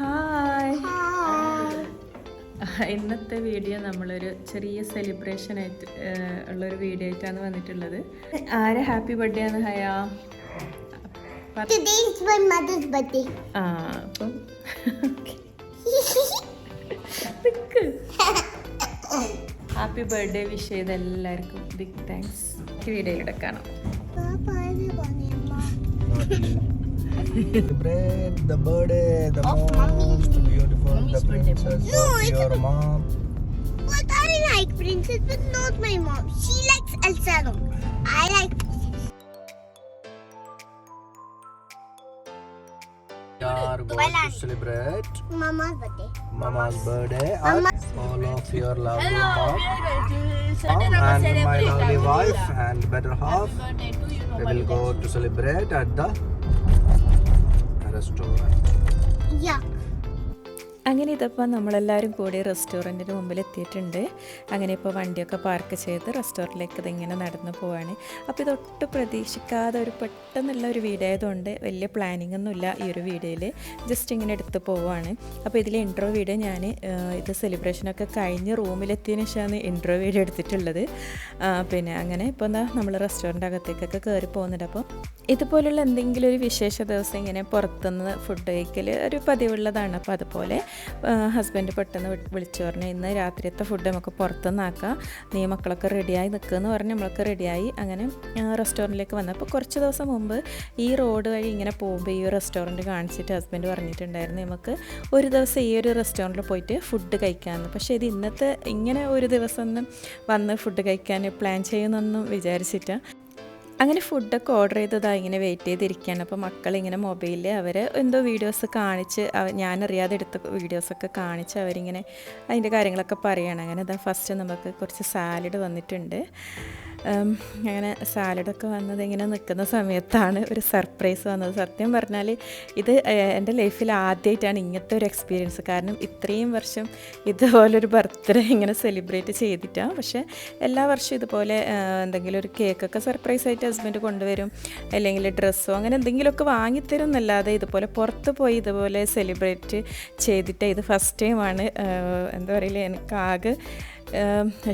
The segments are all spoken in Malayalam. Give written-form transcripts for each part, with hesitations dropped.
ഹായ്. ഇന്നത്തെ വീഡിയോ നമ്മളൊരു ചെറിയ സെലിബ്രേഷൻ ആയിട്ട് ഉള്ളൊരു വീഡിയോ ആയിട്ടാണ് വന്നിട്ടുള്ളത്. ആരെ ഹാപ്പി ബർത്ത്ഡേ ആണ് ഹയാ? Today is my mother's birthday. അപ്പം ഹാപ്പി ബർത്ത്ഡേ വിഷ് ചെയ്ത എല്ലാവർക്കും ബിഗ് താങ്ക്സ്. വീഡിയോയിലൂടെ കാണാം. Celebrate the birthday, the most beautiful, the princess of your mom. But I like princess, but not my mom. She likes Elsa. No, I like princess. We are going to celebrate Mama's birthday. Mama's birthday Mama. at all of your lovely mom and my lovely wife and better half. We will go to celebrate at the restaurant. Yeah. അങ്ങനെ ഇതിപ്പോൾ നമ്മളെല്ലാവരും കൂടി റെസ്റ്റോറൻറ്റിന് മുമ്പിൽ എത്തിയിട്ടുണ്ട്. അങ്ങനെ ഇപ്പോൾ വണ്ടിയൊക്കെ പാർക്ക് ചെയ്ത് റെസ്റ്റോറൻറ്റിലേക്ക് ഇതിങ്ങനെ നടന്നു പോവാണ്. അപ്പോൾ ഇതൊട്ടും പ്രതീക്ഷിക്കാതെ ഒരു പെട്ടെന്നുള്ള ഒരു വീഡിയോ ആയതുകൊണ്ട് വലിയ പ്ലാനിങ് ഒന്നുമില്ല ഈ ഒരു വീഡിയോയിൽ. ജസ്റ്റ് ഇങ്ങനെ എടുത്ത് പോവാണ്. അപ്പോൾ ഇതിൽ ഇൻട്രോ വീഡിയോ ഞാൻ ഇത് സെലിബ്രേഷനൊക്കെ കഴിഞ്ഞ് റൂമിലെത്തിയതിന് ശേഷമാണ് ഇൻട്രോ വീഡിയോ എടുത്തിട്ടുള്ളത്. പിന്നെ അങ്ങനെ ഇപ്പോൾ എന്താ നമ്മൾ റെസ്റ്റോറൻറ്റ് അകത്തേക്കൊക്കെ കയറി പോകുന്നുണ്ട്. അപ്പോൾ ഇതുപോലുള്ള എന്തെങ്കിലും ഒരു വിശേഷ ദിവസം ഇങ്ങനെ പുറത്തുനിന്ന് ഫുഡ് കഴിക്കൽ ഒരു പതിവുള്ളതാണ്. അപ്പോൾ അതുപോലെ ഹസ്ബൻഡ് പെട്ടെന്ന് വിളിച്ചു പറഞ്ഞു, ഇന്ന് രാത്രിയത്തെ ഫുഡ് നമുക്ക് പുറത്തുനിന്നാക്കാം, നീ മക്കളൊക്കെ റെഡിയായി നിൽക്കുമെന്ന് പറഞ്ഞ് നമ്മളൊക്കെ റെഡിയായി. അങ്ങനെ റെസ്റ്റോറൻറ്റിലേക്ക് വന്നപ്പോൾ കുറച്ച് ദിവസം മുമ്പ് ഈ റോഡ് വഴി ഇങ്ങനെ പോകുമ്പോൾ ഈ റെസ്റ്റോറൻറ്റ് കാണിച്ചിട്ട് ഹസ്ബൻഡ് പറഞ്ഞിട്ടുണ്ടായിരുന്നു നമുക്ക് ഒരു ദിവസം ഈ ഒരു റെസ്റ്റോറൻറ്റിൽ പോയിട്ട് ഫുഡ് കഴിക്കാമെന്ന്. പക്ഷേ ഇത് ഇന്നത്തെ ഇങ്ങനെ ഒരു ദിവസം ഒന്നും വന്ന് ഫുഡ് കഴിക്കാൻ പ്ലാൻ ചെയ്യുന്നൊന്നും വിചാരിച്ചിട്ടാണ്. അങ്ങനെ ഫുഡൊക്കെ ഓർഡർ ചെയ്തതാണ് ഇങ്ങനെ വെയിറ്റ് ചെയ്തിരിക്കുകയാണ്. അപ്പോൾ മക്കളിങ്ങനെ മൊബൈലിൽ അവർ എന്തോ വീഡിയോസ് കാണിച്ച് ഞാനറിയാതെ എടുത്ത വീഡിയോസൊക്കെ കാണിച്ച് അവരിങ്ങനെ അതിൻ്റെ കാര്യങ്ങളൊക്കെ പറയുകയാണ്. അങ്ങനെ ഇതാ ഫസ്റ്റ് നമുക്ക് കുറച്ച് സാലഡ് വന്നിട്ടുണ്ട്. അങ്ങനെ സാലഡൊക്കെ വന്നത് ഇങ്ങനെ നിൽക്കുന്ന സമയത്താണ് ഒരു സർപ്രൈസ് വന്നത്. സത്യം പറഞ്ഞാൽ ഇത് എൻ്റെ ലൈഫിൽ ആദ്യമായിട്ടാണ് ഇങ്ങനത്തെ ഒരു എക്സ്പീരിയൻസ്. കാരണം ഇത്രയും വർഷം ഇതുപോലൊരു ബർത്ത്ഡേ ഇങ്ങനെ സെലിബ്രേറ്റ് ചെയ്തിട്ടാണ്. പക്ഷേ എല്ലാ വർഷവും ഇതുപോലെ എന്തെങ്കിലും ഒരു കേക്കൊക്കെ സർപ്രൈസ് ആയിട്ട് ഹസ്ബൻഡ് കൊണ്ടുവരും, അല്ലെങ്കിൽ ഡ്രസ്സോ അങ്ങനെ എന്തെങ്കിലുമൊക്കെ വാങ്ങിത്തരും എന്നല്ലാതെ ഇതുപോലെ പുറത്ത് പോയി ഇതുപോലെ സെലിബ്രേറ്റ് ചെയ്തിട്ട് ഇത് ഫസ്റ്റ് ടൈമാണ്. എന്താ പറയില്ല, എനിക്കാകെ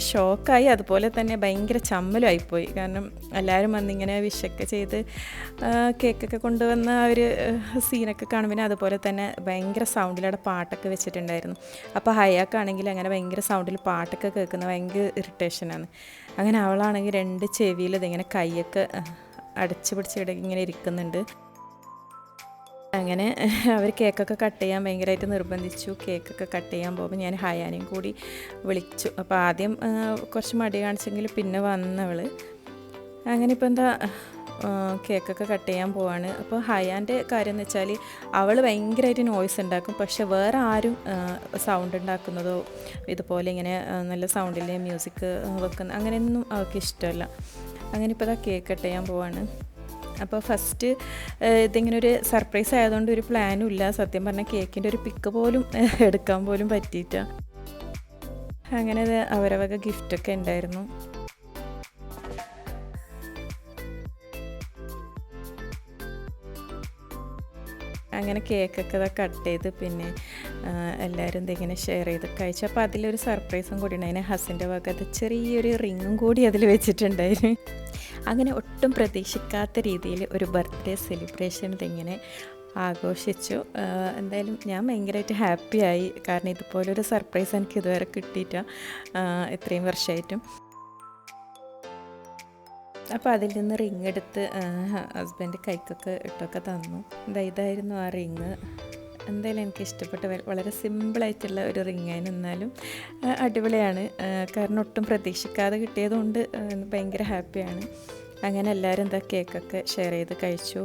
ഷോക്കായി, അതുപോലെ തന്നെ ഭയങ്കര ചമ്മലുമായിപ്പോയി. കാരണം എല്ലാവരും വന്നിങ്ങനെ വിഷൊക്കെ ചെയ്ത് കേക്കൊക്കെ കൊണ്ടുവന്ന ആ ഒരു സീനൊക്കെ കാണുമ്പോൾ അതുപോലെ തന്നെ ഭയങ്കര സൗണ്ടിലവിടെ പാട്ടൊക്കെ വെച്ചിട്ടുണ്ടായിരുന്നു. അപ്പോൾ ഹയാക്കാണെങ്കിൽ അങ്ങനെ ഭയങ്കര സൗണ്ടിൽ പാട്ടൊക്കെ കേൾക്കുന്ന ഭയങ്കര ഇറിറ്റേഷനാണ്. അങ്ങനെ അവളാണെങ്കിൽ രണ്ട് ചെവിയിൽ ഇതിങ്ങനെ കൈയൊക്കെ അടച്ചു പിടിച്ചിട ഇങ്ങനെ ഇരിക്കുന്നുണ്ട്. അങ്ങനെ അവർ കേക്കൊക്കെ കട്ട് ചെയ്യാൻ ഭയങ്കരമായിട്ട് നിർബന്ധിച്ചു. കേക്കൊക്കെ കട്ട് ചെയ്യാൻ പോകുമ്പോൾ ഞാൻ ഹയാനെയും കൂടി വിളിച്ചു. അപ്പോൾ ആദ്യം കുറച്ച് മടി കാണിച്ചെങ്കിൽ പിന്നെ വന്നവൾ. അങ്ങനെ ഇപ്പോൾ എന്താ കേക്കൊക്കെ കട്ട് ചെയ്യാൻ പോവാണ്. അപ്പോൾ ഹയാൻ്റെ കാര്യം എന്ന് വെച്ചാൽ അവൾ ഭയങ്കരമായിട്ട് നോയ്സ് ഉണ്ടാക്കും. പക്ഷെ വേറെ ആരും സൗണ്ട് ഉണ്ടാക്കുന്നതോ ഇതുപോലെ ഇങ്ങനെ നല്ല സൗണ്ടിൽ മ്യൂസിക് വെക്കുന്ന അങ്ങനെയൊന്നും അവൾക്ക് ഇഷ്ടമല്ല. അങ്ങനെ ഇപ്പോൾ ഇതാ കേക്ക് കട്ട് ചെയ്യാൻ പോവാണ്. അപ്പോൾ ഫസ്റ്റ് ഇതിങ്ങനെ ഒരു സർപ്രൈസ് ആയതുകൊണ്ട് ഒരു പ്ലാനും ഇല്ല. സത്യം പറഞ്ഞാൽ കേക്കിൻ്റെ ഒരു പിക്ക് പോലും എടുക്കാൻ പോലും പറ്റിയിട്ടാണ്. അങ്ങനെ അവരവക ഗിഫ്റ്റൊക്കെ ഉണ്ടായിരുന്നു. അങ്ങനെ കേക്കൊക്കെ കട്ട് ചെയ്ത് പിന്നെ എല്ലാവരും ഇതിങ്ങനെ ഷെയർ ചെയ്ത് കഴിച്ചു. അപ്പോൾ അതിലൊരു സർപ്രൈസും കൂടി ഉണ്ടായിരുന്നു. ഹസിൻ്റെ വക അത് ചെറിയൊരു റിങ്ങും കൂടി അതിൽ വെച്ചിട്ടുണ്ടായിരുന്നു. അങ്ങനെ ഒട്ടും പ്രതീക്ഷിക്കാത്ത രീതിയിൽ ഒരു ബർത്ത്ഡേ സെലിബ്രേഷൻ ഇതിങ്ങനെ ആഘോഷിച്ചു. എന്തായാലും ഞാൻ ഭയങ്കരമായിട്ട് ഹാപ്പിയായി. കാരണം ഇതുപോലൊരു സർപ്രൈസ് എനിക്ക് ഇതുവരെ കിട്ടിയിട്ടാണ് ഇത്രയും വർഷമായിട്ടും. അപ്പോൾ അതിൽ നിന്ന് റിങ് എടുത്ത് ഹസ്ബൻഡ് കൈക്കൊക്കെ ഇട്ടൊക്കെ തന്നു. ഇതായിരുന്നു ആ റിങ്. എന്തായാലും എനിക്ക് ഇഷ്ടപ്പെട്ട വളരെ സിമ്പിളായിട്ടുള്ള ഒരു റിങ്ങായിരുന്നു, എന്നാലും അടിപൊളിയാണ്. കാരണം ഒട്ടും പ്രതീക്ഷിക്കാതെ കിട്ടിയതുകൊണ്ട് ഭയങ്കര ഹാപ്പിയാണ്. അങ്ങനെ എല്ലാവരും എന്താ കേക്കൊക്കെ ഷെയർ ചെയ്ത് കഴിച്ചു.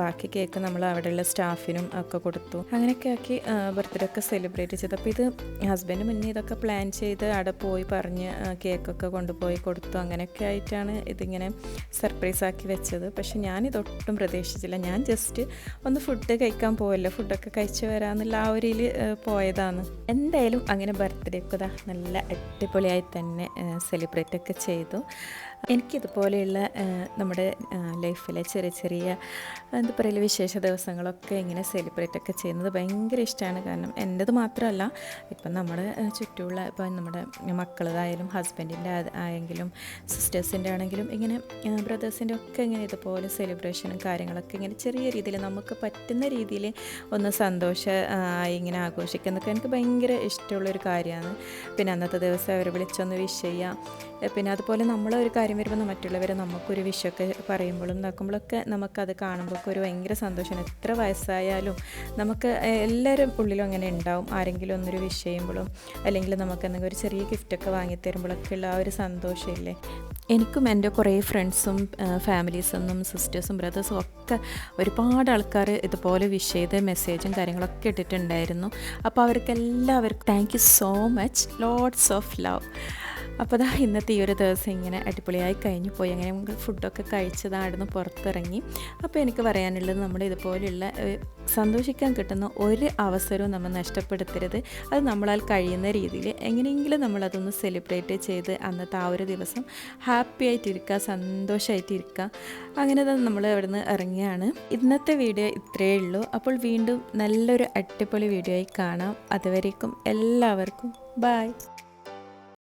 ബാക്കി കേക്ക് നമ്മൾ അവിടെയുള്ള സ്റ്റാഫിനും ഒക്കെ കൊടുത്തു. അങ്ങനെയൊക്കെ ആക്കി ബർത്ത്ഡേ ഒക്കെ സെലിബ്രേറ്റ് ചെയ്തു. അപ്പോൾ ഇത് ഹസ്ബൻഡ് മുന്നേ ഇതൊക്കെ പ്ലാൻ ചെയ്ത് അവിടെ പോയി പറഞ്ഞ് കേക്കൊക്കെ കൊണ്ടുപോയി കൊടുത്തു. അങ്ങനെയൊക്കെ ആയിട്ടാണ് ഇതിങ്ങനെ സർപ്രൈസ് ആക്കി വെച്ചത്. പക്ഷെ ഞാനിതൊട്ടും പ്രതീക്ഷിച്ചില്ല. ഞാൻ ജസ്റ്റ് ഒന്ന് ഫുഡ് കഴിക്കാൻ പോയല്ലോ, ഫുഡൊക്കെ കഴിച്ച് വരാമെന്നുള്ള ആ ഒരു പോയതാണ്. എന്തായാലും അങ്ങനെ ബർത്ത്ഡേ ഒക്കെ നല്ല അടിപൊളിയായി തന്നെ സെലിബ്രേറ്റ് ഒക്കെ ചെയ്തു. എനിക്കിതുപോലെയുള്ള നമ്മുടെ ലൈഫിലെ ചെറിയ ചെറിയ എന്താ പറയുക വിശേഷ ദിവസങ്ങളൊക്കെ ഇങ്ങനെ സെലിബ്രേറ്റ് ഒക്കെ ചെയ്യുന്നത് ഭയങ്കര ഇഷ്ടമാണ്. കാരണം എൻ്റേത് മാത്രമല്ല, ഇപ്പം നമ്മുടെ ചുറ്റുമുള്ള ഇപ്പം നമ്മുടെ മക്കളതായാലും ഹസ്ബൻഡിൻ്റെ ആയെങ്കിലും സിസ്റ്റേഴ്സിൻ്റെ ആണെങ്കിലും ഇങ്ങനെ ബ്രദേഴ്സിൻ്റെ ഒക്കെ ഇങ്ങനെ ഇതുപോലെ സെലിബ്രേഷനും കാര്യങ്ങളൊക്കെ ഇങ്ങനെ ചെറിയ രീതിയിൽ നമുക്ക് പറ്റുന്ന രീതിയിൽ ഒന്ന് സന്തോഷമായി ഇങ്ങനെ ആഘോഷിക്കുന്നതൊക്കെ എനിക്ക് ഭയങ്കര ഇഷ്ടമുള്ളൊരു കാര്യമാണ്. പിന്നെ അന്നത്തെ ദിവസം അവരെ വിളിച്ചൊന്ന് വിഷ് ചെയ്യാം. പിന്നെ അതുപോലെ നമ്മളൊരു കാര്യം വരുമ്പോൾ മറ്റുള്ളവരെ നമുക്കൊരു വിഷയമൊക്കെ പറയുമ്പോഴും നോക്കുമ്പോഴൊക്കെ നമുക്കത് കാണുമ്പോൾ ഒരു ഭയങ്കര സന്തോഷമാണ്. എത്ര വയസ്സായാലും നമുക്ക് എല്ലാവരും ഉള്ളിലും അങ്ങനെ ഉണ്ടാവും. ആരെങ്കിലും ഒന്നൊരു വിഷ് ചെയ്യുമ്പോഴും അല്ലെങ്കിൽ നമുക്ക് എന്തെങ്കിലും ഒരു ചെറിയ ഗിഫ്റ്റൊക്കെ വാങ്ങിത്തരുമ്പോഴൊക്കെ ഉള്ള ആ ഒരു സന്തോഷമില്ലേ. എനിക്കും എൻ്റെ കുറേ ഫ്രണ്ട്സും ഫാമിലീസൊന്നും സിസ്റ്റേഴ്സും ബ്രദേഴ്സും ഒക്കെ ഒരുപാട് ആൾക്കാർ ഇതുപോലെ വിഷ് ചെയ്ത് മെസ്സേജും കാര്യങ്ങളൊക്കെ ഇട്ടിട്ടുണ്ടായിരുന്നു. അപ്പോൾ അവർക്കെല്ലാവർക്കും thank you so much, lots of love. അപ്പോൾ ദാ ഇന്നത്തെ ഈ ഒരു ദിവസം ഇങ്ങനെ അടിപൊളിയായി കഴിഞ്ഞു പോയി. അങ്ങനെ നമുക്ക് ഫുഡൊക്കെ കഴിച്ചതായിരുന്നു പുറത്തിറങ്ങി. അപ്പോൾ എനിക്ക് പറയാനുള്ളത് നമ്മുടെ ഇതുപോലെയുള്ള സന്തോഷിക്കാൻ കിട്ടുന്ന ഒരു അവസരവും നമ്മൾ നഷ്ടപ്പെടുത്തരുത്. അത് നമ്മളാൽ കഴിയുന്ന രീതിയിൽ എങ്ങനെയെങ്കിലും നമ്മളതൊന്ന് സെലിബ്രേറ്റ് ചെയ്ത് അന്നത്തെ ആ ഒരു ദിവസം ഹാപ്പി ആയിട്ടിരിക്കുക, സന്തോഷമായിട്ടിരിക്കുക. അങ്ങനെ തന്നെ നമ്മൾ അവിടെ നിന്ന് ഇറങ്ങിയാണ്. ഇന്നത്തെ വീഡിയോ ഇത്രയേ ഉള്ളൂ. അപ്പോൾ വീണ്ടും നല്ലൊരു അടിപൊളി വീഡിയോ ആയി കാണാം. അതുവരേക്കും എല്ലാവർക്കും ബൈ.